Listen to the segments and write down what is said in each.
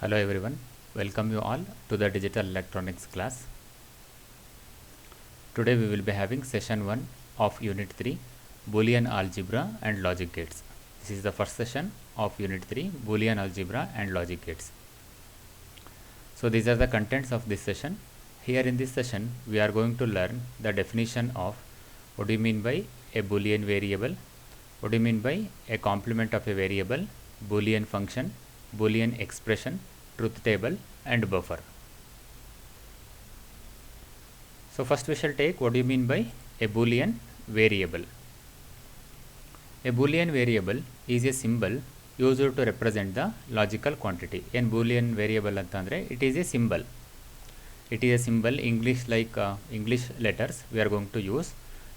Hello everyone, welcome you all to the digital electronics class. Today we will be having session 1 of unit 3 Boolean algebra and logic gates. This is the first session of unit 3 Boolean algebra and logic gates. So these are the contents of this session. Here in this session we are going to learn the definition of what do you mean by a Boolean variable, what do you mean by a complement of a variable, Boolean function, Boolean expression, truth table and buffer. So first we shall take what do you mean by a Boolean variable. A Boolean variable is a symbol used to represent the logical quantity. In Boolean variable antandre it is a symbol. It is a symbol English like English letters we are going to use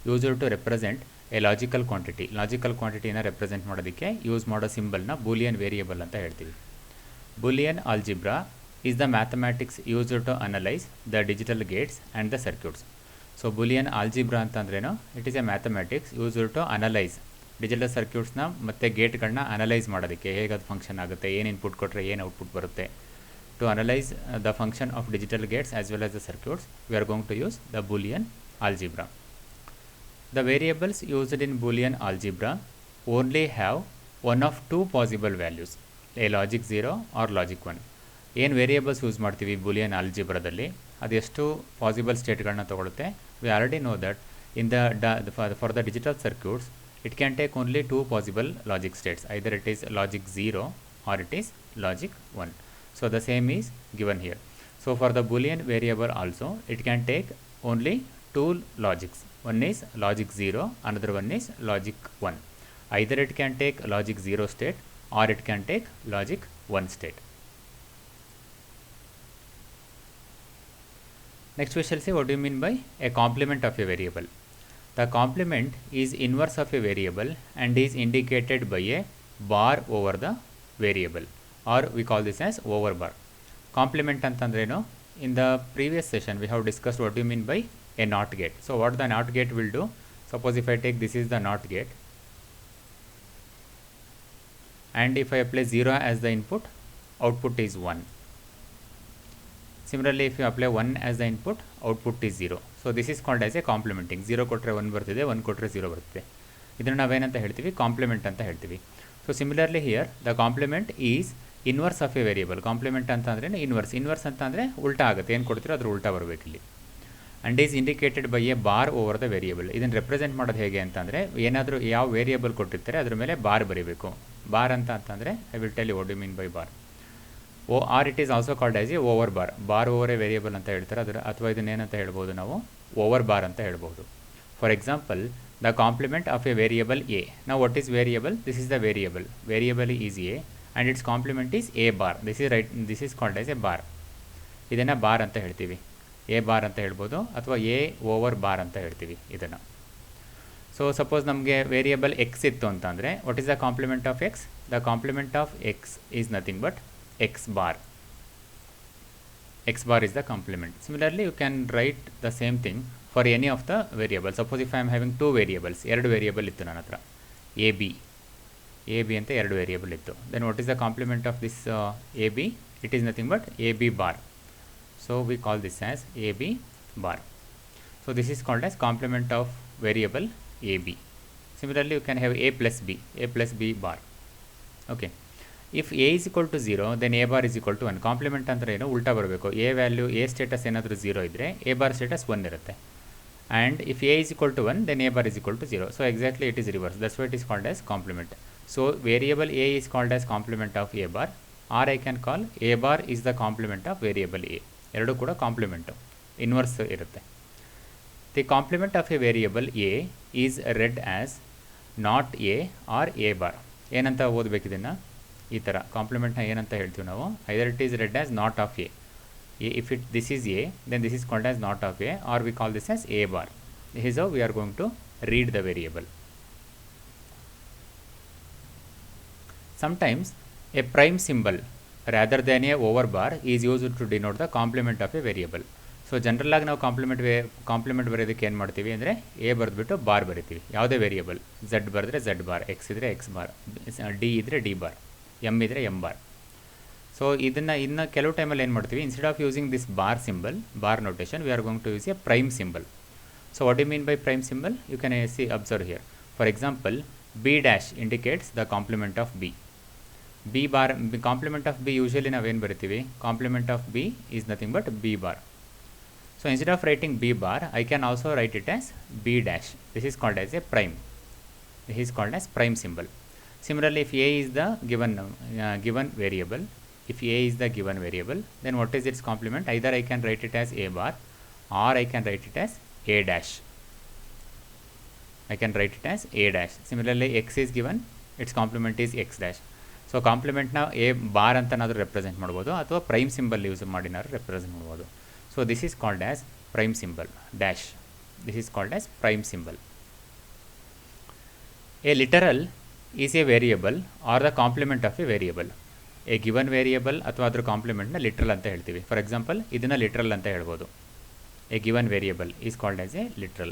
used to represent a logical quantity. Logical quantity na represent ಮಾಡೋದಕ್ಕೆ use ಮಾಡೋ symbol ನ Boolean variable ಅಂತ ಹೇಳ್ತೀವಿ. Boolean algebra is the mathematics used to analyze the digital gates and the circuits. So Boolean algebra ಅಂತಂದ್ರೇನು? It is a mathematics used to analyze digital circuits ನ ಮತ್ತೆ ಗೇಟ್ಗಳನ್ನ analyse ಮಾಡೋದಕ್ಕೆ ಹೇಗೆ ಅದು ಫಂಕ್ಷನ್ ಆಗುತ್ತೆ, ಏನು ಇನ್ಪುಟ್ ಕೊಟ್ಟರೆ ಏನು ಔಟ್ಪುಟ್ ಬರುತ್ತೆ. To analyze the function of digital gates as well as the circuits, we are going to use the Boolean algebra. The variables used in Boolean algebra only have one of two possible values, a logic 0 or logic 1. ಏನು variables use ಮಾಡ್ತೀವಿ Boolean ಆಲ್ಜಿಬ್ರಾದಲ್ಲಿ ಅದು ಎಷ್ಟು possible ಸ್ಟೇಟ್ಗಳನ್ನ ತೊಗೊಳುತ್ತೆ. We already know that in for the digital circuits it can take only two possible logic states, either it is logic 0 or it is logic 1. So the same is given here. So for the Boolean variable also it can take only two logics. One is logic 0, another one is logic 1. Either it can take logic 0 state or it can take logic 1 state. Next we shall see what do you mean by a complement of a variable. The complement is inverse of a variable and is indicated by a bar over the variable, or we call this as over bar. Complement antandreno? In the previous session we have discussed what do you mean by a NOT gate. So what the NOT gate will do, suppose if I take this is the NOT gate and if I apply 0 as the input, output is 1. Similarly if you apply 1 as the input, output is 0. So this is called as a complementing. 0 ಕೊಟ್ಟರೆ 1 ಬರ್ತಿದೆ, 1 ಕೊಟ್ಟರೆ 0 ಬರುತ್ತೆ. ಇದನ್ನು ನಾವೇನಂತ ಹೇಳ್ತೀವಿ, complement ಅಂತ ಹೇಳ್ತೀವಿ. So similarly here the complement is inverse of a variable. Complement ಅಂತ ಅಂದರೆ ಇನ್ವರ್ಸ್ ಅಂತ ಅಂದರೆ ಉಲ್ಟಾ ಆಗುತ್ತೆ, ಏನು ಕೊಡ್ತೀರೋ ಅದ್ರ ಉಲ್ಟಾ ಬರಬೇಕು ಇಲ್ಲಿ. And is indicated by A bar over the variable. ಇದನ್ನು ರೆಪ್ರೆಸೆಂಟ್ ಮಾಡೋದು ಹೇಗೆ ಅಂತಂದರೆ ಏನಾದರೂ ಯಾವ ವೇರಿಯಬಲ್ ಕೊಟ್ಟಿರ್ತಾರೆ ಅದ್ರ ಮೇಲೆ ಬಾರ್ ಬರೀಬೇಕು. ಬಾರ್ ಅಂತಂದರೆ I will tell you what you mean by bar. Or it is also called as a over bar. Bar over a variable ಅಂತ ಹೇಳ್ತಾರೆ ಅದರ, ಅಥವಾ ಇದನ್ನೇನಂತ ಹೇಳ್ಬೋದು ನಾವು, ಓವರ್ ಬಾರ್ ಅಂತ ಹೇಳ್ಬೋದು. For example the complement of a variable A. ನಾವು what is variable? This is the variable is A and its complement is A bar. This is called as A bar. ಇದನ್ನು bar ಅಂತ ಹೇಳ್ತೀವಿ, A bar ಅಂತ ಹೇಳ್ಬೋದು, ಅಥವಾ A over bar ಅಂತ ಹೇಳ್ತೀವಿ ಇದನ್ನು. ಸೊ ಸಪೋಸ್ ನಮಗೆ ವೇರಿಯಬಲ್ ಎಕ್ಸ್ ಇತ್ತು ಅಂತಂದರೆ what is the complement of X? The complement of X is nothing but x bar. X bar is the complement. Similarly you can write the same thing for any of the variables. Suppose if I am having two variables, ಎರಡು variable ಇತ್ತು ನನ್ನ ಹತ್ರ, A B ಅಂತ ಎರಡು variable ಇತ್ತು. Then what is the complement of this A B? It is nothing but A B bar. So we call this as A B bar. So this is called as complement of variable A B. Similarly you can have a plus b bar. Okay. If a is equal to 0 then a bar is equal to 1. Compliment ಅಂದರೆ ಏನು, ಉಲ್ಟಾ ಬರಬೇಕು. A value, A status ಏನಾದರೂ 0 ಇದ್ದರೆ A bar status 1 ಇರುತ್ತೆ. And if A is equal to 1 then a bar is equal to 0. So exactly it is reverse. That's why it is called as complement. So variable a is called as complement of a bar, or I can call a bar is the complement of variable a. ಎರಡೂ ಕೂಡ complement, inverse ಇರುತ್ತೆ. The complement of a variable a is read as not a or a bar. ಏನಂತ ಓದಬೇಕಿದನ್ನು? ಈ ಥರ ಕಾಂಪ್ಲಿಮೆಂಟ್ನ ಏನಂತ ಹೇಳ್ತೀವಿ ನಾವು, either it is read as not of a. If it this is a then this is called as not of a, or we call this as A bar. This is how we are going to read the variable. Sometimes a prime symbol rather than a over bar is used to denote the complement of a variable. So ಜನರಲ್ಲಾಗಿ ನಾವು complement ಬರೆಯೋದಕ್ಕೆ ಏನು ಮಾಡ್ತೀವಿ ಅಂದರೆ A ಬರೆದ್ಬಿಟ್ಟು bar ಬರಿತೀವಿ. ಯಾವುದೇ variable, z ಬರೆದ್ರೆ z bar, x ಇದ್ದರೆ ಎಕ್ಸ್ ಬಾರ್, ಡಿ ಇದ್ದರೆ ಡಿ ಬಾರ್, ಎಮ್ ಇದ್ದರೆ ಎಮ್ ಬಾರ್. ಸೊ ಇದನ್ನು ಇನ್ನು ಕೆಲವು ಟೈಮಲ್ಲಿ ಏನು ಮಾಡ್ತೀವಿ, instead of using this bar symbol, bar notation, we are going to use a prime symbol. So what do you mean by prime symbol? You can see, observe here. For example, B dash indicates the complement of B. B bar, complement of B usually ನಾವೇನು ಬರಿತೀವಿ, complement of B is nothing but B bar. So instead of writing B bar, I can also write it as B dash. This is called as a prime. This is called as prime symbol. Similarly, if A is the given variable, if A is the given variable, then what is its complement? Either I can write it as A bar or I can write it as A dash. I can write it as A dash. Similarly, x is given, its complement is x dash. So complement na A bar ಅಂತನಾದರೂ represent ಮಾಡ್ಬೋದು ಅಥವಾ prime symbol use ಮಾಡಿನಾದ್ರು represent ಮಾಡ್ಬೋದು. So this is called as prime symbol dash. This is called as prime symbol. A literal is a variable or the complement of a variable. A given variable ಅಥವಾ ಅದರ ಕಾಂಪ್ಲಿಮೆಂಟ್ನ literal ಅಂತ ಹೇಳ್ತೀವಿ. For example ಇದನ್ನು literal ಅಂತ ಹೇಳ್ಬೋದು. A given variable is called as a literal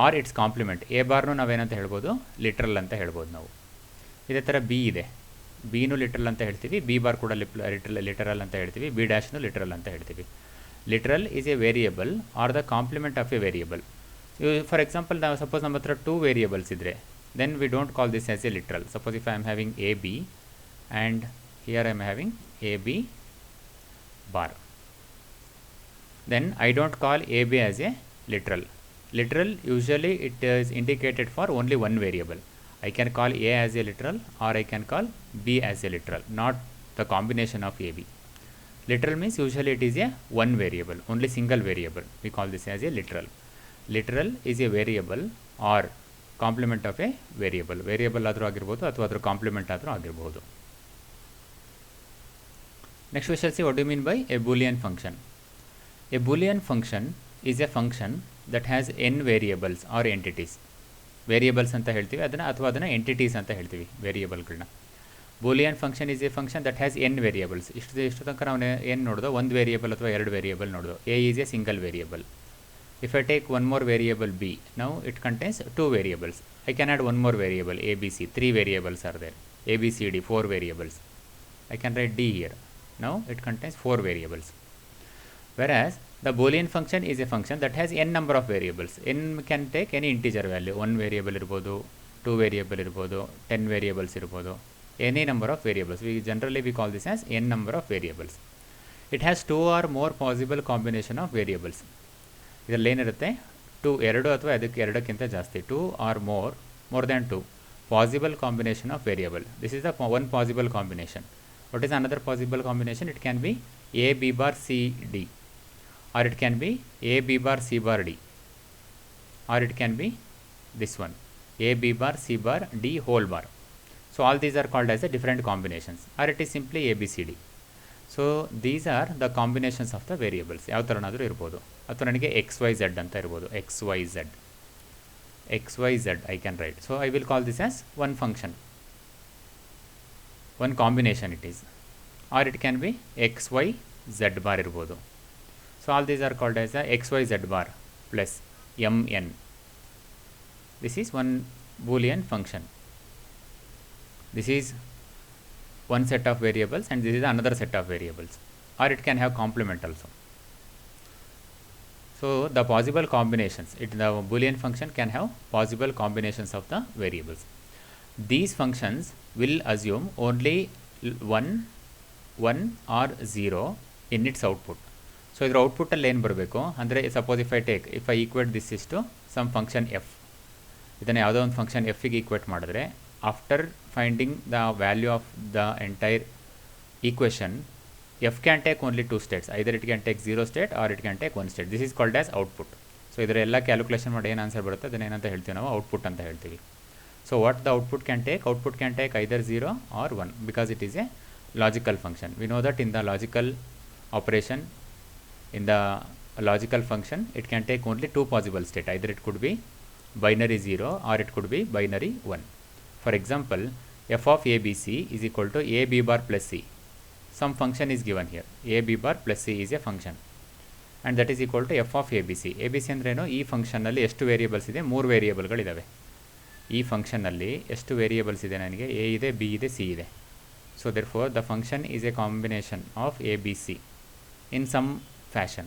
or its complement. A born ನಾವೇನಂತ ಹೇಳ್ಬೋದು, literal ಅಂತ ಹೇಳ್ಬೋದು ನಾವು. ಇದೇ ಥರ ಬಿ ಇದೆ, ಬಿನೂ ಲಿಟ್ರಲ್ ಅಂತ ಹೇಳ್ತೀವಿ, ಬಿ ಬಾರ್ ಕೂಡ ಲಿಟರಲ್ ಅಂತ ಹೇಳ್ತೀವಿ, ಬಿ ಡ್ಯಾಶ್ನು ಲಿಟ್ರಲ್ ಅಂತ ಹೇಳ್ತೀವಿ. Literal is a variable or the complement of a variable. For example ನಾವು ಸಪೋಸ್ ನಮ್ಮ ಹತ್ರ 2 ವೇರಿಯಬಲ್ಸ್ ಇದ್ದರೆ, then we don't call this as a literal. Suppose if I am having a b and here I am having a B bar, then I don't call AB as a literal. Literal usually it is indicated for only one variable. I can call A as a literal or I can call B as a literal, not the combination of AB. Literal means usually it is a one variable, only single variable. We call this as a literal. Literal is a variable or complement of a variable. Variable ಆದರೂ ಆಗಿರ್ಬೋದು ಅಥವಾ ಅದರ compliment ಆದರೂ ಆಗಿರ್ಬೋದು. Next we shall see what do you mean by a Boolean function. A Boolean function is a function that has n variables or entities. Variables ಅಂತ ಹೇಳ್ತೀವಿ ಅದನ್ನು, ಅಥವಾ ಅದನ್ನು ಎಂಟಿಟೀಸ್ ಅಂತ ಹೇಳ್ತೀವಿ ವೇರಿಯಬಲ್ಗಳನ್ನ. Boolean function is a function that has n variables. ಇಷ್ಟು ತನಕ ನಾವು ಏನು ನೋಡೋದು, ಒಂದು ವೇರಿಯಬಲ್ ಅಥವಾ 2 ವೇರಿಯಬಲ್ ನೋಡೋದು. A is a single variable. If I take one more variable b, now it contains 2 variables. I can add one more variable A b c, 3 variables are there. A b c d 4 variables. I can write D here. Now it contains 4 variables. Whereas the Boolean function is a function that has n number of variables. N can take any integer value. 1 variable irbodu, 2 variable irbodu, 10 variables irbodu, any number of variables. We call this as n number of variables. It has 2 or more possible combination of variables. ಇದರಲ್ಲಿ ಏನಿರುತ್ತೆ, 2 ಅಥವಾ ಅದಕ್ಕೆ 2ಕ್ಕಿಂತ ಜಾಸ್ತಿ, 2 or more than 2 possible combination of variable. This is the one possible combination. What is another possible combination? It can be A B bar C D, or it can be A B bar C bar D, or it can be this one, A B bar C bar D whole bar. So all these are called as a different combinations, or it is simply A B C D. So these are the combinations of the variables. ಯಾವ ಥರನಾದರೂ ಇರ್ಬೋದು, ಅಥವಾ ನನಗೆ X y z ಅಂತ ಇರ್ಬೋದು. X y z I can write. So I will call this as one function, one combination it is, or it can be x y z bar irbodu. So all these are called as a x y z bar plus mn. This is one Boolean function. This is one set of variables and this is another set of variables, or it can have complement also. So the possible combinations, the Boolean function can have possible combinations of the variables. These functions will assume only 1 or 0 in its output. So ಇದರ ಔಟ್ಪುಟ್ಟಲ್ಲಿ ಏನು ಬರಬೇಕು ಅಂದರೆ, suppose if I equate this is to some function f, ಇದನ್ನು ಯಾವುದೋ ಒಂದು function ಎಫ್ಗೆ equate ಮಾಡಿದ್ರೆ, after finding the value of the entire equation, f can take only 2 states. Either it can take 0 state or it can take 1 state. This is called as output. So ಇದರ ಎಲ್ಲ calculation ಮಾಡಿ ಏನು answer ಬರುತ್ತೆ ಅದನ್ನು ಏನಂತ ಹೇಳ್ತೀವಿ ನಾವು, output ಅಂತ ಹೇಳ್ತೀವಿ. So what the output can take? Output can take either 0 or 1 because it is a logical function. We know that in the logical operation, in the logical function, it can take only 2 possible states. Either it could be binary 0 or it could be binary 1. For example, f of ABC is equal to a b bar plus c. Some function is given here. a b bar plus c is a function, and that is equal to f of ABC. ABC ಅಂದ್ರೇನು, ಈ ಫಂಕ್ಷನ್ನಲ್ಲಿ ಎಷ್ಟು variables ಇದೆ? 3 ವೇರಿಯಬಲ್ಗಳಿದ್ದಾವೆ. ಈ ಫಂಕ್ಷನ್ನಲ್ಲಿ ಎಷ್ಟು variables ಇದೆ? ನನಗೆ A ಇದೆ, B ಇದೆ, ಸಿ ಇದೆ. So therefore the function is a combination of a, b, c in some fashion,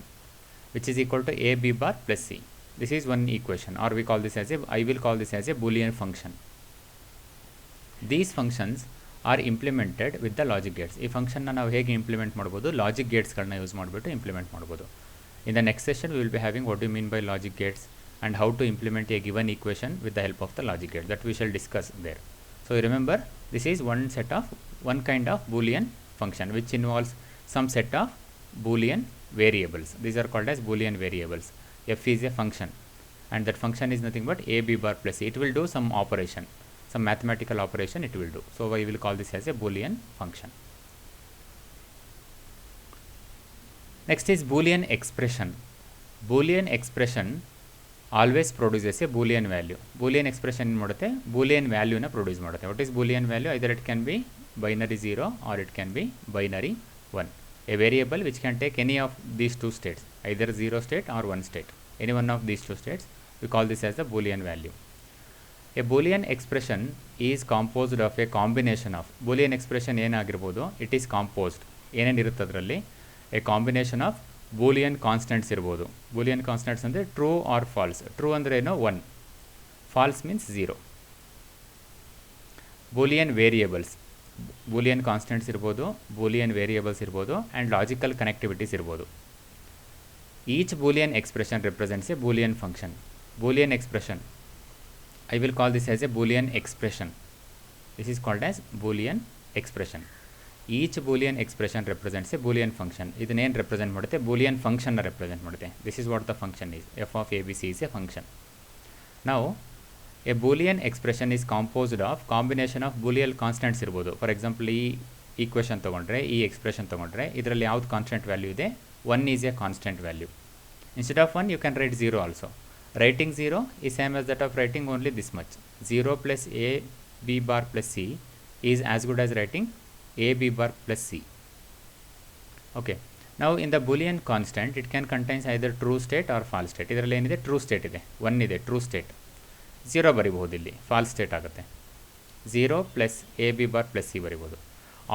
which is equal to a, b bar plus c. This is one equation, or we call this as a, I will call this as a Boolean function. These functions are implemented with the logic gates. ಈ function ನಾವು ಹೇಗೆ implement ಮಾಡ್ಬೋದು, logic ಗೇಟ್ಸ್ಗಳನ್ನ use ಮಾಡಿಬಿಟ್ಟು implement ಮಾಡ್ಬೋದು. In the next session we will be having what do you mean by logic gates and how to implement a given equation with the help of the logic gate, that we shall discuss there. So you remember, this is one kind of Boolean function which involves some set of Boolean variables. These are called as Boolean variables. F is a function and that function is nothing but a, b bar plus c. It will do some operation, some mathematical operation it will do. So we will call this as a Boolean function. Next is Boolean expression. Boolean expression always produces a Boolean value. Boolean expression ಮಾಡುತ್ತೆ, Boolean value ನ produce ಮಾಡುತ್ತೆ. What is Boolean value? Either it can be binary 0 or it can be binary 1. A variable which can take any of these two states, either 0 state or 1 state. Any one of these two states, we call this as the Boolean value. A Boolean expression is composed of a combination of, Boolean expression ಏನಾಗಿರ್ಬೋದು, it is composed, ಏನೇನಿರುತ್ತೆ ಅದರಲ್ಲಿ, a combination of Boolean constants ಇರ್ಬೋದು. Boolean constants ಅಂದರೆ true or false. True ಅಂದರೆ ಏನೋ 1, falls means 0. Boolean variables, Boolean constants ಇರ್ಬೋದು, Boolean variables ಇರ್ಬೋದು, and logical connectivities ಇರ್ಬೋದು. Each Boolean expression represents a Boolean function. Boolean expression, I will call this as a Boolean expression. This is called as Boolean expression. Each Boolean expression represents a Boolean function. ಇದನ್ನೇನು represent ಮಾಡುತ್ತೆ, Boolean function ನ represent ಮಾಡುತ್ತೆ. This is what the function is. F of ABC is a function. Now a Boolean expression is composed of combination of Boolean constants ಇರ್ಬೋದು. For example, ಈ equation ತಗೊಂಡ್ರೆ, ಈ expression ತಗೊಂಡ್ರೆ, ಇದರಲ್ಲಿ ಯಾವ್ದು constant value ಇದೆ, 1 is a constant value. Instead of 1 you can write 0 also. Writing 0 is same as that of writing only this much. 0 plus a, b bar plus c is as good as writing a, b bar plus c. Okay. Now in the Boolean constant it can contains either true state or false state. ಇದರಲ್ಲಿ ಏನಿದೆ, true state ಇದೆ, 1 ಇದೆ true state. 0 ಬರಿಬಹುದು, ಇಲ್ಲಿ false state ಆಗುತ್ತೆ. 0 plus a, b bar plus c ಬರಿಬಹುದು.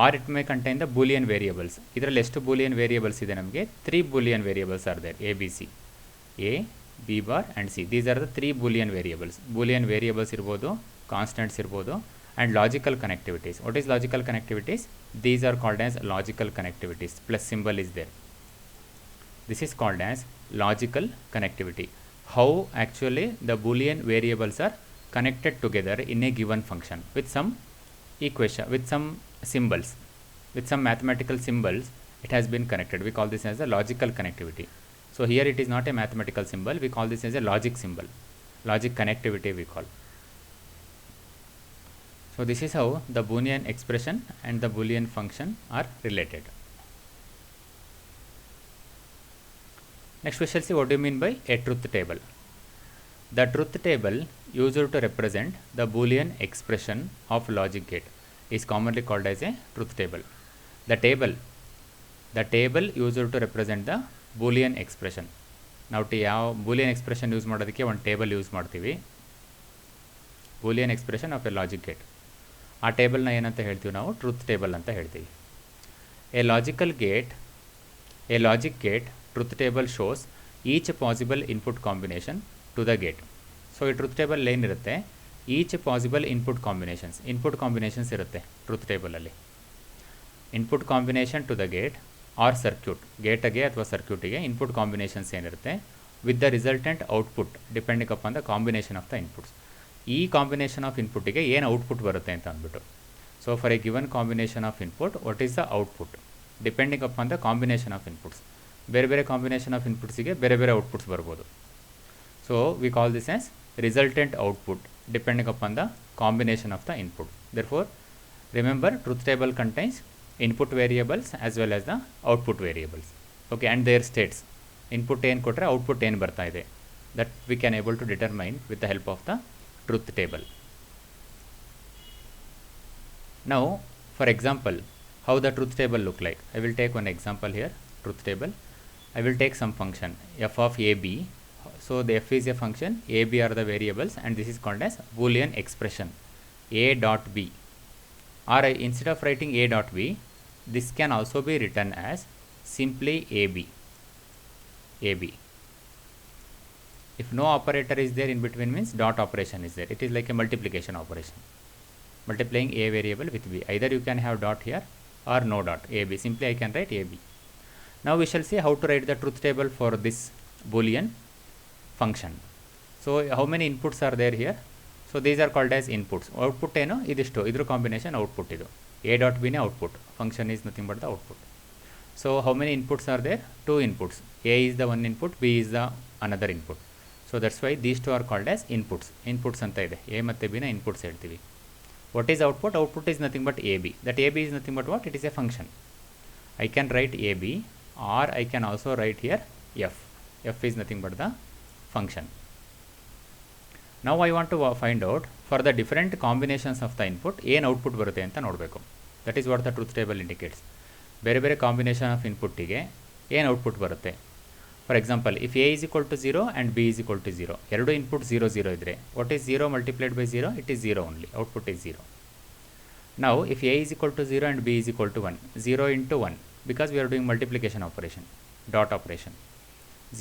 Or it may contain the Boolean variables. ಇದರಲ್ಲಿ ಎಷ್ಟು Boolean variables ಇದೆ ನಮಗೆ, 3 Boolean variables are there, a, b, c. a, b bar and c. These are the 3 Boolean variables. Boolean variables ಇರ್ಬೋದು, constants ಇರ್ಬೋದು, and logical connectivities. What is logical connectivities? These are called as logical connectivities. Plus symbol is there. This is called as logical connectivity. How actually the Boolean variables are connected together in a given function with some equation, with some symbols, with some mathematical symbols it has been connected. We call this as a logical connectivity. So here it is not a mathematical symbol, we call this as a logic symbol. Logic connectivity we call. So this is how the Boolean expression and the Boolean function are related. Next we shall see what do you mean by a truth table. The truth table used to represent the Boolean expression of logic gate is commonly called as a truth table. The table used to represent the Boolean expression. ನಾವು ಯಾವ Boolean expression use ಮಾಡೋದಕ್ಕೆ ಒಂದು table use ಮಾಡ್ತೀವಿ, Boolean expression of a logic gate. ಆ ಟೇಬಲ್ನ ಏನಂತ ಹೇಳ್ತೀವಿ ನಾವು, ಟ್ರೂತ್ ಟೇಬಲ್ ಅಂತ ಹೇಳ್ತೀವಿ. A logic gate truth table shows each possible input combination to the gate. So ಈ ಟ್ರೂತ್ ಟೇಬಲ್ ಏನಿರುತ್ತೆ, ಈಚ್ ಪಾಸಿಬಲ್ ಇನ್ಪುಟ್ ಕಾಂಬಿನೇಷನ್ಸ್ ಇರುತ್ತೆ ಟ್ರೂತ್ ಟೇಬಲಲ್ಲಿ. Input combination to the gate or circuit, ಗೇಟ್ಗೆ ಅಥವಾ ಸರ್ಕ್ಯೂಟಿಗೆ ಇನ್ಪುಟ್ ಕಾಂಬಿನೇಷನ್ಸ್ ಏನಿರುತ್ತೆ with the resultant output depending upon the combination of the inputs. ಈ combination of ಇನ್ಪುಟ್ಟಿಗೆ ಏನು ಔಟ್ಪುಟ್ ಬರುತ್ತೆ ಅಂತ ಅಂದ್ಬಿಟ್ಟು. So for a given combination of input what is the output depending upon the combination of inputs. ಬೇರೆ ಬೇರೆ combination of ಇನ್ಪುಟ್ಸಿಗೆ ಬೇರೆ ಬೇರೆ ಔಟ್ಪುಟ್ಸ್ ಬರ್ಬೋದು. So we call this as resultant output depending upon the combination of the input. Therefore remember, truth table contains input variables as well as the output variables. Okay, and their states. Input ಏನು ಕೊಟ್ಟರೆ output ಏನು ಬರ್ತಾ ಇದೆ, that we can able to determine with the help of the truth table. Now for example, how the truth table look like, I will take one example here. Truth table, I will take some function f of ab. So the f is a function, ab are the variables, and this is called as Boolean expression a dot b. or instead of writing A dot B, this can also be written as simply AB. If no operator is there in between, means dot operation is there. It is like a multiplication operation, multiplying A variable with B. Either you can have dot here or no dot, AB. Simply I can write AB. Now we shall see how to write the truth table for this Boolean function. So how many inputs are there here? So these are called as inputs. Output ಏನು ಇದಿಷ್ಟು, ಇದ್ರ combination output ಇದು. A dot B ನೇ output. Function is nothing but the output. So how many inputs are there? 2 inputs. A is the one input, B is the another input. So that's why these two are called as inputs. Inputs ಅಂತ ಇದೆ. A ಮತ್ತು B ನ inputs ಹೇಳ್ತೀವಿ. What is output? Output is nothing but AB. That AB is nothing but what? It is a function. I can write AB, or I can also write here F. F is nothing but the function. Now I want to find out for the different combinations of the input ಏನು output ಬರುತ್ತೆ ಅಂತ ನೋಡಬೇಕು. That is what the truth table indicates. ಬೇರೆ ಬೇರೆ combination of ಇನ್ಪುಟ್ಟಿಗೆ ಏನು output ಬರುತ್ತೆ. For example, if a is equal to 0 and b is equal to 0, ಎರಡು ಇನ್ಪುಟ್ 0 0 ಇದ್ದರೆ what is 0 multiplied by 0? It is 0 only. Output is 0. Now if a is equal to 0 and b is equal to 1, 0 into 1, because we are doing multiplication operation, dot operation,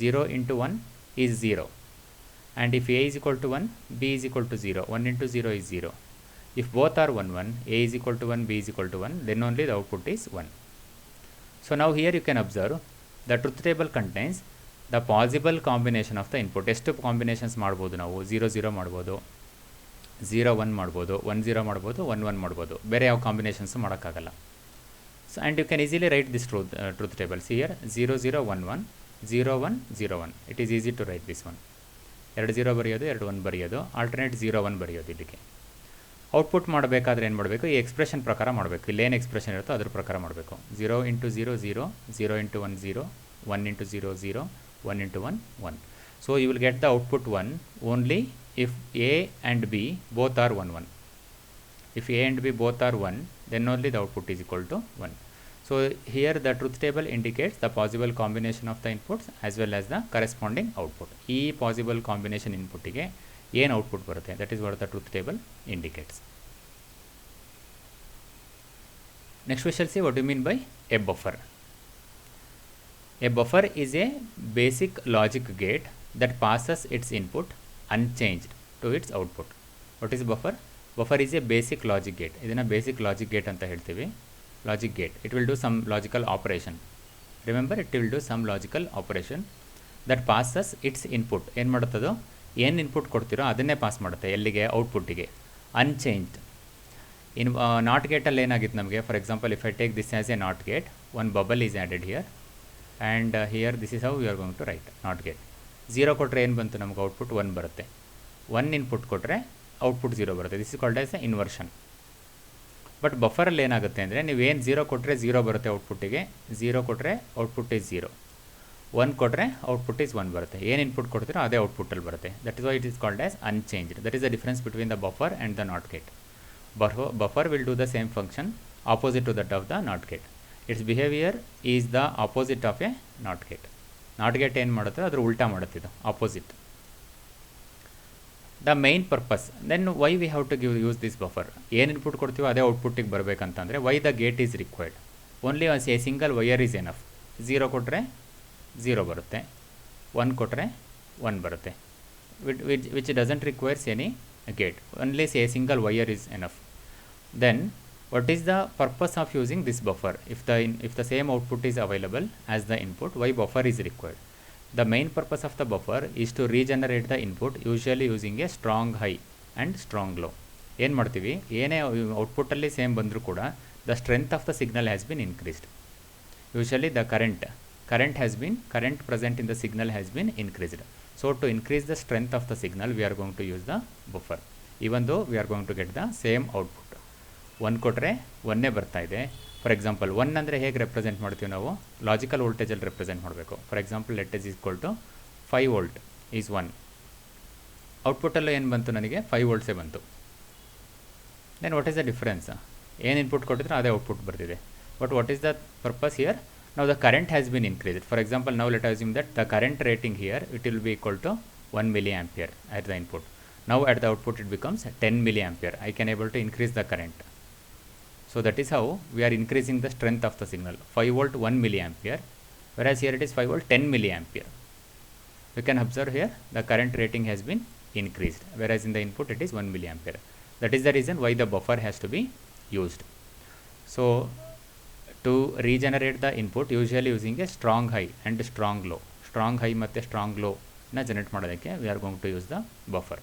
0 into 1 is 0, and if a is equal to 1, b is equal to 0, 1 into 0 is 0. If both are 1 1, a is equal to 1, b is equal to 1, then only the output is 1. So now here you can observe the truth table contains the possible combination of the input. ಎಷ್ಟು combinations ಮಾಡ್ಬೋದು ನಾವು? 0 0 ಮಾಡ್ಬೋದು, 0 1 ಮಾಡ್ಬೋದು, 1 0 ಮಾಡ್ಬೋದು, 1 1 ಮಾಡ್ಬೋದು. ಬೇರೆ ಯಾವ combinations ಮಾಡೋಕ್ಕಾಗಲ್ಲ. So and you can easily write this truth table. See here 0 0 1 1, 0 1 0 1. It is easy to write this one. 2 0 ಬರೆಯೋದು, 2 1 ಬರೆಯೋದು, ಆಲ್ಟರ್ನೇಟ್ 0 1 ಬರೆಯೋದು. ಇದಕ್ಕೆ ಔಟ್ಪುಟ್ ಮಾಡಬೇಕಾದ್ರೆ ಏನು ಮಾಡಬೇಕು? ಈ ಎಕ್ಸ್ಪ್ರೆಷನ್ ಪ್ರಕಾರ ಮಾಡಬೇಕು. ಇಲ್ಲೇನು ಎಕ್ಸ್ಪ್ರೆಷನ್ ಇರುತ್ತೋ ಅದ್ರ ಪ್ರಕಾರ ಮಾಡಬೇಕು. 0 into 0 0, 0 into 1 0, 1 into 0 0, 1 into 1 1. So you will get the output 1 only if A and B both are 1 1. If A and B both are 1, then only the output is equal to 1. So here the truth table indicates the possible combination of the inputs as well as the corresponding output. E possible combination input ಗೆ ಏನು output ಬರುತ್ತೆ? That is what the truth table indicates. Next we shall see what do you mean by a buffer. A buffer is a basic logic gate that passes its input unchanged to its output. What is buffer? Buffer is a basic logic gate. ಇದನ್ನು basic logic gate ಅಂತ ಹೇಳ್ತೀವಿ. Logic gate. It will do some logical operation. Remember, it will do some logical operation that passes its input. ಏನು ಮಾಡುತ್ತದೋ? ಏನು input ಕೊಡ್ತಿರೋ ಅದನ್ನೇ pass ಮಾಡುತ್ತೆ. ಎಲ್ಲಿಗೆ? ಔಟ್ಪುಟ್ಟಿಗೆ. Unchanged. In not ಗೇಟಲ್ಲಿ ಏನಾಗಿತ್ತು ನಮಗೆ? For example, if I take this as a not gate, one bubble is added here, and here this is how you are going to write not gate. 0 ಕೊಟ್ಟರೆ ಏನು ಬಂತು ನಮಗೆ? Output 1 ಬರುತ್ತೆ. 1 input ಕೊಟ್ಟರೆ output 0 ಬರುತ್ತೆ. This is called as a inversion. But ಬಫರಲ್ಲಿ ಏನಾಗುತ್ತೆ ಅಂದರೆ, ನೀವೇನು 0 ಕೊಟ್ಟರೆ 0 ಬರುತ್ತೆ ಔಟ್ಪುಟ್ಟಿಗೆ, 0 ಕೊಟ್ಟರೆ ಔಟ್ಪುಟ್ ಈಸ್ 0, 1 ಕೊಟ್ಟರೆ ಔಟ್ಪುಟ್ ಈಸ್ 1 ಬರುತ್ತೆ. ಏನು ಇನ್ಪುಟ್ ಕೊಡ್ತೀರೋ ಅದೇ ಔಟ್ಪುಟ್ಟಲ್ಲಿ ಬರುತ್ತೆ. That is why it is called as unchanged. That is the difference between the buffer and the NOT gate. Buffer will do the same function opposite to that of the NOT gate. Its behavior is the opposite of a NOT gate. NOT gate ಏನು ಮಾಡುತ್ತೆ? ಅದರ ಉಲ್ಟಾ ಮಾಡುತ್ತೆ, ಇದು opposite. The main purpose, then why we have to use this buffer? ಏನು input ಕೊಡ್ತೀವೋ ಅದೇ ಔಟ್ಪುಟ್ಟಿಗೆ ಬರಬೇಕಂತಂದರೆ why the gate is required? Only a single wire is enough. 0 ಕೊಟ್ಟರೆ 0 ಬರುತ್ತೆ, 1 ಕೊಟ್ಟರೆ 1 ಬರುತ್ತೆ, which doesn't requires any gate. Only say a single wire is enough. Then what is the purpose of using this buffer? If the same output is available as the input, why buffer is required? The main purpose of the buffer is to regenerate the input, usually using a strong high and strong low. ಏನು ಮಾಡ್ತೀವಿ? ಏನೇ ಔಟ್ಪುಟ್ಟಲ್ಲಿ same ಬಂದರೂ ಕೂಡ the strength of the signal has been increased. Usually the current present in the signal has been increased. So to increase the strength of the signal, we are going to use the buffer, even though we are going to get the same output. 1 ಕೊಟ್ಟರೆ 1 ಬರ್ತಾ ಇದೆ. For example, 1 ಅಂದರೆ ಹೇಗೆ represent ಮಾಡ್ತೀವಿ ನಾವು? Logical ವೋಲ್ಟೇಜಲ್ಲಿ represent ಮಾಡಬೇಕು. For example, let is equal to 5 volt is 1. ಔಟ್ಪುಟ್ಟಲ್ಲೂ ಏನು ಬಂತು ನನಗೆ? 5 ವೋಲ್ಟ್ಸೇ ಬಂತು. Then what is the difference? ಏನು ಇನ್ಪುಟ್ ಕೊಟ್ಟಿದ್ರೆ ಅದೇ ಔಟ್ಪುಟ್ ಬರ್ತಿದೆ. But what is the purpose here? Now the current has been increased. For example, now let us assume that the current rating here, it will be equal to 1 milliampere at the input. Now at the output it becomes 10 milliampere. I can able to increase the current. So that is how we are increasing the strength of the signal. 5 volt 1 milliampere, whereas here it is 5 volt 10 milliampere. We can observe here the current rating has been increased, whereas in the input it is 1 milliampere. That is the reason why the buffer has to be used. So to regenerate the input, usually using a strong high and strong low. Strong high ಮತ್ತು strong low na generate ಮಾಡೋದಕ್ಕೆ we are going to use the buffer.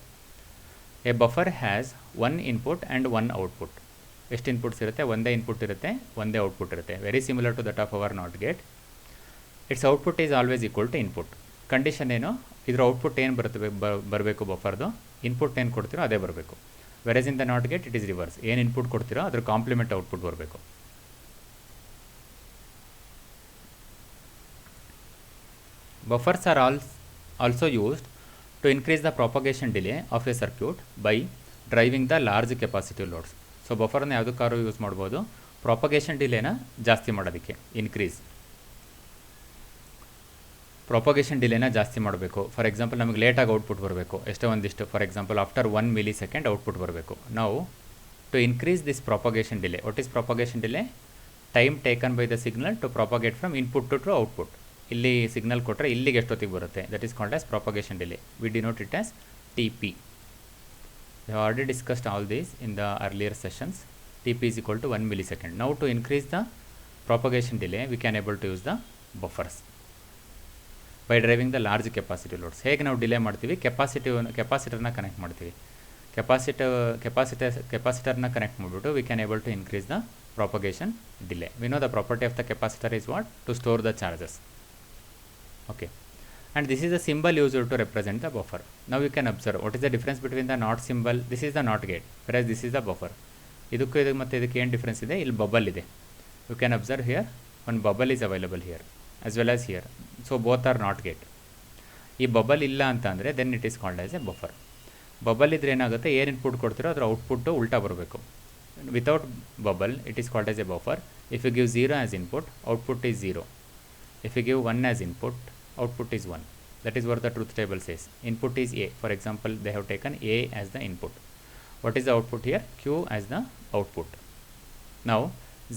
A buffer has one input and one output. ಎಷ್ಟು inputs ಇರುತ್ತೆ? ಒಂದೇ input ಇರುತ್ತೆ, ಒಂದೇ output ಇರುತ್ತೆ. Very similar to that of our not gate. Its output is always equal to input. Condition ಏನು? ಇದರ output ಏನು ಬರಬೇಕು ಬಫರ್ದು, ಇನ್ಪುಟ್ ಏನು ಕೊಡ್ತೀರೋ ಅದೇ ಬರಬೇಕು. Whereas in the NOT gate it is reverse. ಏನು ಇನ್ಪುಟ್ ಕೊಡ್ತೀರೋ ಅದ್ರ ಕಾಂಪ್ಲಿಮೆಂಟ್ ಔಟ್ಪುಟ್ ಬರಬೇಕು. Buffers are also used to increase the propagation delay of a circuit by driving the large capacitive loads. So ಬಫರ್ನ ಯಾವುದಕ್ಕಾದ್ರೂ ಯೂಸ್ ಮಾಡ್ಬೋದು, propagation ಡಿಲೇನ ಜಾಸ್ತಿ ಮಾಡೋದಕ್ಕೆ. ಪ್ರಾಪಗೇಷನ್ ಡಿಲೇನ ಜಾಸ್ತಿ ಮಾಡಬೇಕು. ಫಾರ್ ಎಕ್ಸಾಂಪಲ್ ನಮಗೆ ಲೇಟಾಗಿ ಔಟ್ಪುಟ್ ಬರಬೇಕು, ಎಷ್ಟೋ ಒಂದಿಷ್ಟು. For example after 1 millisecond output ಬರಬೇಕು. ನಾವು to increase this propagation delay, what is propagation delay? Time taken by the signal to propagate from input to output. ಇಲ್ಲಿ ಸಿಗ್ನಲ್ ಕೊಟ್ಟರೆ ಇಲ್ಲಿಗೆ ಎಷ್ಟೊತ್ತಿಗೆ ಬರುತ್ತೆ, that is called as propagation delay. We denote it as TP. We have already discussed all these in the earlier sessions. TP is equal to 1 millisecond. Now to increase the propagation delay, we can able to use the buffers by driving the large capacitive loads. ಹೇಗೆ ನಾವು delay ಮಾಡ್ತೀವಿ? ಕೆಪಾಸಿಟರ್ನ connect ಮಾಡ್ತೀವಿ. ಕೆಪಾಸಿಟರ್ನ connect ಮಾಡಿಬಿಟ್ಟು we can able to increase the propagation delay. We know the property of the capacitor is what? To store the charges. Okay. And this is the symbol used to represent the buffer. Now you can observe what is the difference between the not symbol. This is the not gate, whereas this is the buffer. ಇದಕ್ಕೂ ಇದಕ್ಕೆ ಮತ್ತು ಇದಕ್ಕೆ ಏನು difference ಇದೆ? ಇಲ್ಲಿ bubble ಇದೆ. You can observe here one bubble is available here as well as here. So both are not gate. ಈ bubble ಇಲ್ಲ ಅಂತ ಅಂದರೆ then it is called as a buffer. Bubble ಇದ್ರೆ ಏನಾಗುತ್ತೆ? ಏನು ಇನ್ಪುಟ್ ಕೊಡ್ತೀರೋ ಅದರ ಔಟ್ಪುಟ್ಟು ಉಲ್ಟಾ ಬರಬೇಕು. Without bubble it is called as a buffer. If you give 0 as input, output is 0. If you give 1 as input, output is 1. That is what the truth table says. Input is A. For example, they have taken A as the input. What is the output here? Q as the output. Now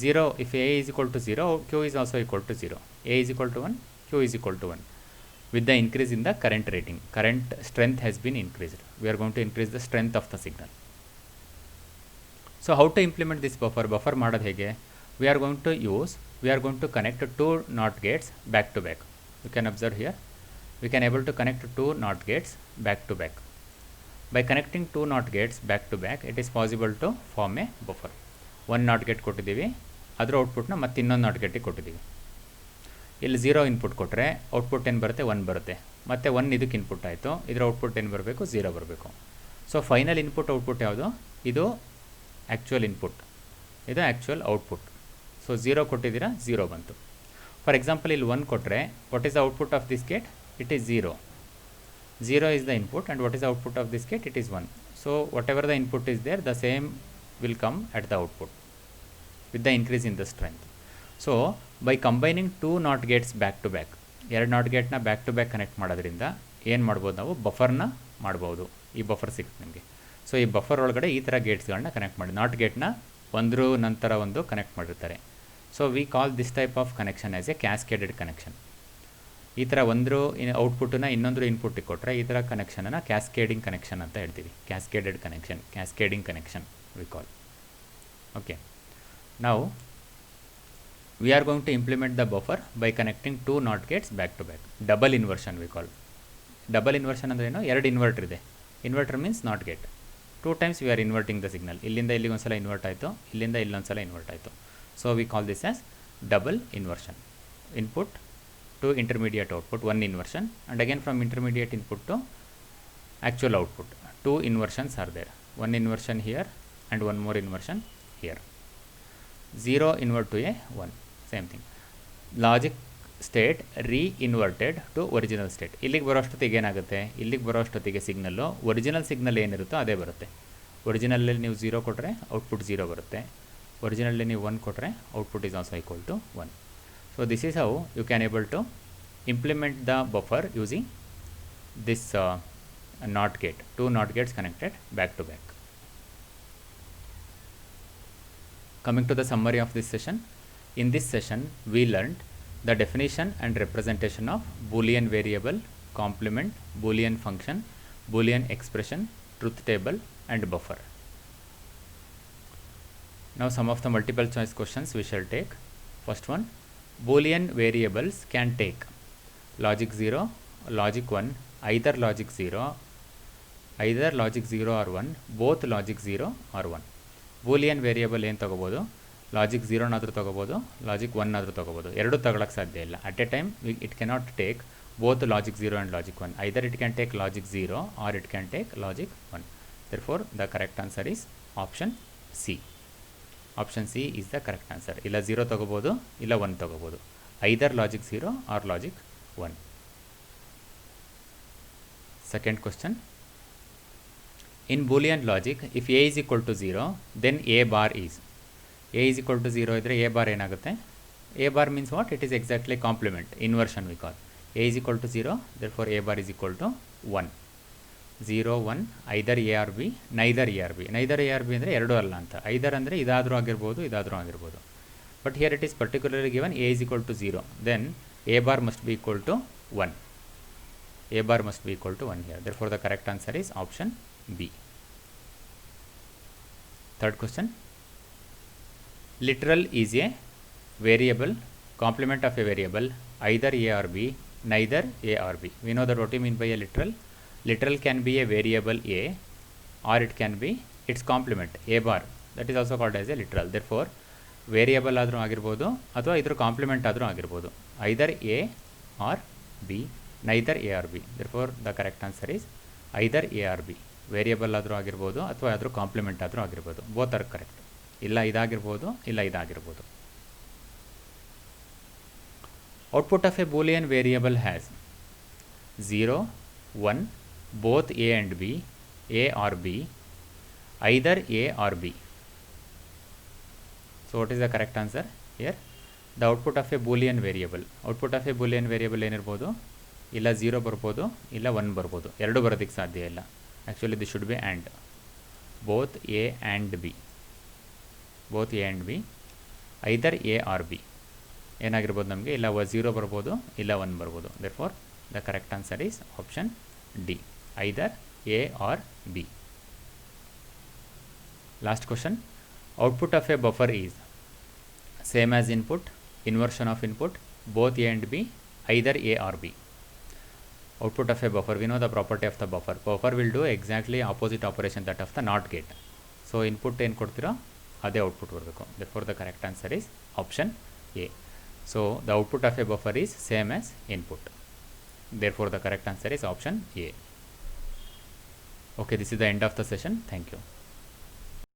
0, if A is equal to 0, Q is also equal to 0. A is equal to 1, Q is equal to 1. With the increase in the current rating, current strength has been increased. We are going to increase the strength of the signal. So how to implement this buffer? Buffer ಮಾಡೋದು ಹೇಗೆ? We are going to connect 2 NOT gates back to back. You can observe here. We can able to connect 2 NOT gates back to back. By connecting 2 NOT gates back to back, it is possible to form a buffer. 1 NOT gate ಕೊಟ್ಟಿದ್ದೀವಿ, ಅದರ ಔಟ್ಪುಟ್ನ ಮತ್ತೆ ಇನ್ನೊಂದು NOT gate ಕೊಟ್ಟಿದ್ದೀವಿ. ಇಲ್ಲಿ 0 input ಕೊಟ್ಟರೆ output ಏನು ಬರುತ್ತೆ? 1 ಬರುತ್ತೆ. ಮತ್ತು 1 ಇದಕ್ಕೆ ಇನ್ಪುಟ್ ಆಯಿತು, ಇದರ ಔಟ್ಪುಟ್ ಏನು ಬರಬೇಕು? 0 ಬರಬೇಕು. ಸೊ ಫೈನಲ್ ಇನ್ಪುಟ್ ಔಟ್ಪುಟ್ ಯಾವುದು? ಇದು ಆ್ಯಕ್ಚುಯಲ್ ಇನ್ಪುಟ್, ಇದು ಆ್ಯಕ್ಚುಯಲ್ ಔಟ್ಪುಟ್. ಸೊ 0 ಕೊಟ್ಟಿದ್ದೀರಾ, 0 ಬಂತು. ಫಾರ್ ಎಕ್ಸಾಂಪಲ್ ಇಲ್ಲಿ 1 ಕೊಟ್ಟರೆ what is the output of this gate? It is 0. 0 is the input and what is the output of this gate? It is 1. So whatever the input is there, the same will come at the output with the increase in the strength. So by combining 2 NOT gates back to back, 2 NOT ಗೇಟ್ನ back to back connect ಮಾಡೋದ್ರಿಂದ ಏನು ಮಾಡ್ಬೋದು? ನಾವು ಬಫರ್ನ ಮಾಡ್ಬೋದು. ಈ buffer ಸಿಗುತ್ತೆ ನಿಮಗೆ. So ಈ ಬಫರ್ ಒಳಗಡೆ ಈ ಥರ ಗೇಟ್ಸ್ಗಳನ್ನ ಕನೆಕ್ಟ್ ಮಾಡಿ, ನಾಟ್ ಗೇಟ್ನ ಒಂದ್ರ ನಂತರ ಒಂದು ಕನೆಕ್ಟ್ ಮಾಡಿರ್ತಾರೆ. So we call this type of connection as a cascaded connection. ಈ ಥರ ಒಂದು ಔಟ್ಪುಟ್ಟನ್ನ ಇನ್ನೊಂದು ಇನ್ಪುಟ್ಟಿಗೆ ಕೊಟ್ಟರೆ ಈ ಥರ ಕನೆಕ್ಷನನ್ನು ಕ್ಯಾಸ್ಕೇಡಿಂಗ್ ಕನೆಕ್ಷನ್ ಅಂತ ಹೇಳ್ತೀವಿ. Cascaded connection, cascading connection we call. Okay, ನಾವು we are going to implement the buffer by connecting 2 NOT gates back to back. Double inversion we call. Double inversion ಅಂದರೆ ಏನು? 2 ಇನ್ವರ್ಟರ್ ಇದೆ. Inverter means NOT gate. 2 times we are inverting the signal. ಇಲ್ಲಿಂದ ಇಲ್ಲಿಗೆ ಒಂದು ಸಲ invert ಆಯಿತು, ಇಲ್ಲಿಂದ ಇಲ್ಲೊಂದು ಸಲ ಇನ್ವರ್ಟ್ ಆಯಿತು. So we call this as double inversion. Input to intermediate output, 1 inversion, and again from intermediate input to actual output, 2 inversions are there. 1 inversion here and 1 more inversion here. 0 invert to a 1, same thing. Logic state re-inverted to original state. ಇಲ್ಲಿಗೆ ಬರೋಷ್ಟೊತ್ತಿಗೆ ಏನಾಗುತ್ತೆ? ಇಲ್ಲಿಗೆ ಬರೋಷ್ಟೊತ್ತಿಗೆ signal original signal ಏನಿರುತ್ತೋ ಅದೇ ಬರುತ್ತೆ. ಒರಿಜಿನಲ್ಲಿ ನೀವು 0 ಕೊಟ್ಟರೆ output 0 ಬರುತ್ತೆ. ಒರಿಜಿನಲ್ಲಿ ನೀವು 1 ಕೊಟ್ಟರೆ output is also equal to 1. So this is how you can able to implement the buffer using this NOT gate, 2 NOT gates connected back to back. Coming to the summary of this session. In this session, we learned the definition and representation of Boolean variable, complement, Boolean function, Boolean expression, truth table, and buffer. Now some of the multiple choice questions we shall take. First one, Boolean variables can take logic 0, logic 1, either logic 0 or 1, both logic 0 or 1. Boolean variable ಏನು ತಗೋಬೋದು, logic 0ನಾದರೂ ತಗೋಬೋದು, logic 1ಆದರೂ ತಗೋಬೋದು, ಎರಡೂ ತಗೊಳಕ್ಕೆ ಸಾಧ್ಯ ಇಲ್ಲ. At A time it cannot take both logic 0 and logic 1. Either it can take logic 0 or it can take logic 1. Therefore, the correct answer is option C. Option C is the correct answer. ಇಲ್ಲ 0 ತಗೋಬೋದು, ಇಲ್ಲ 1 ತಗೋಬೋದು. Either logic 0 or logic 1. Second question. In Boolean logic, if A is equal to 0, then A bar is. A is equal to 0 ಇದ್ರೆ A bar ಏನಾಗುತ್ತೆ? A bar means what? It is exactly complement, inversion we call. A is equal to 0, therefore A bar is equal to 1. 0, 1, either A or B, neither A or B. Neither A or B ಅಂದರೆ ಎರಡೂ ಅಲ್ಲ ಅಂತ. either ಅಂದರೆ ಇದಾದರೂ ಆಗಿರ್ಬೋದು, ಇದಾದರೂ ಆಗಿರ್ಬೋದು. But here it is particularly given A is equal to 0. Then A bar must be equal to 1. A bar must be equal to 1 here. Therefore, the correct answer is option B. Third question. Literal is a variable, complement of a variable, either A or B, neither A or B. We know that what you mean by a literal. Literal can be a variable A or it can be its complement, A bar. That is also called as a literal. Therefore, variable ಆದರೂ ಆಗಿರ್ಬೋದು ಅಥವಾ ಇದರ compliment ಆದರೂ ಆಗಿರ್ಬೋದು. Either A or B, neither A or B. Therefore, the correct answer is either A or B. Variable ಆದರೂ ಆಗಿರ್ಬೋದು ಅಥವಾ ಅದ್ರ ಕಾಂಪ್ಲಿಮೆಂಟ್ ಆದರೂ ಆಗಿರ್ಬೋದು. Both are correct. ಇಲ್ಲ ಇದಾಗಿರ್ಬೋದು, ಇಲ್ಲ ಇದಾಗಿರ್ಬೋದು. Output of a Boolean variable has 0, 1, both A and B, A or B, either A or B. So what is the correct answer here? The output of a Boolean variable. Output of a Boolean variable ಏನಿರ್ಬೋದು? ಇಲ್ಲ 0 ಬರ್ಬೋದು, ಇಲ್ಲ 1 ಬರ್ಬೋದು. ಎರಡು ಬರೋದಕ್ಕೆ ಸಾಧ್ಯ ಇಲ್ಲ. Actually this should be AND. Both A and B. Both A and B. Either A or B. ಏನಾಗಿರ್ಬೋದು ನಮಗೆ, ಇಲ್ಲ 0 ಬರ್ಬೋದು, ಇಲ್ಲ 1 ಬರ್ಬೋದು. Therefore, the correct answer is option D. Either A or B. Last question. Output of a buffer is same as input, inversion of input, both A and B, either A or B. Output of a buffer, we know the property of the buffer. Buffer will do exactly opposite operation that of the NOT gate. So input ಏನು ಕೊಡ್ತೀರೋ ಅದೇ output ಬರಬೇಕು. Therefore, the correct answer is option A. So the output of a buffer is same as input. Therefore, the correct answer is option A. Okay, this is the end of the session. Thank you.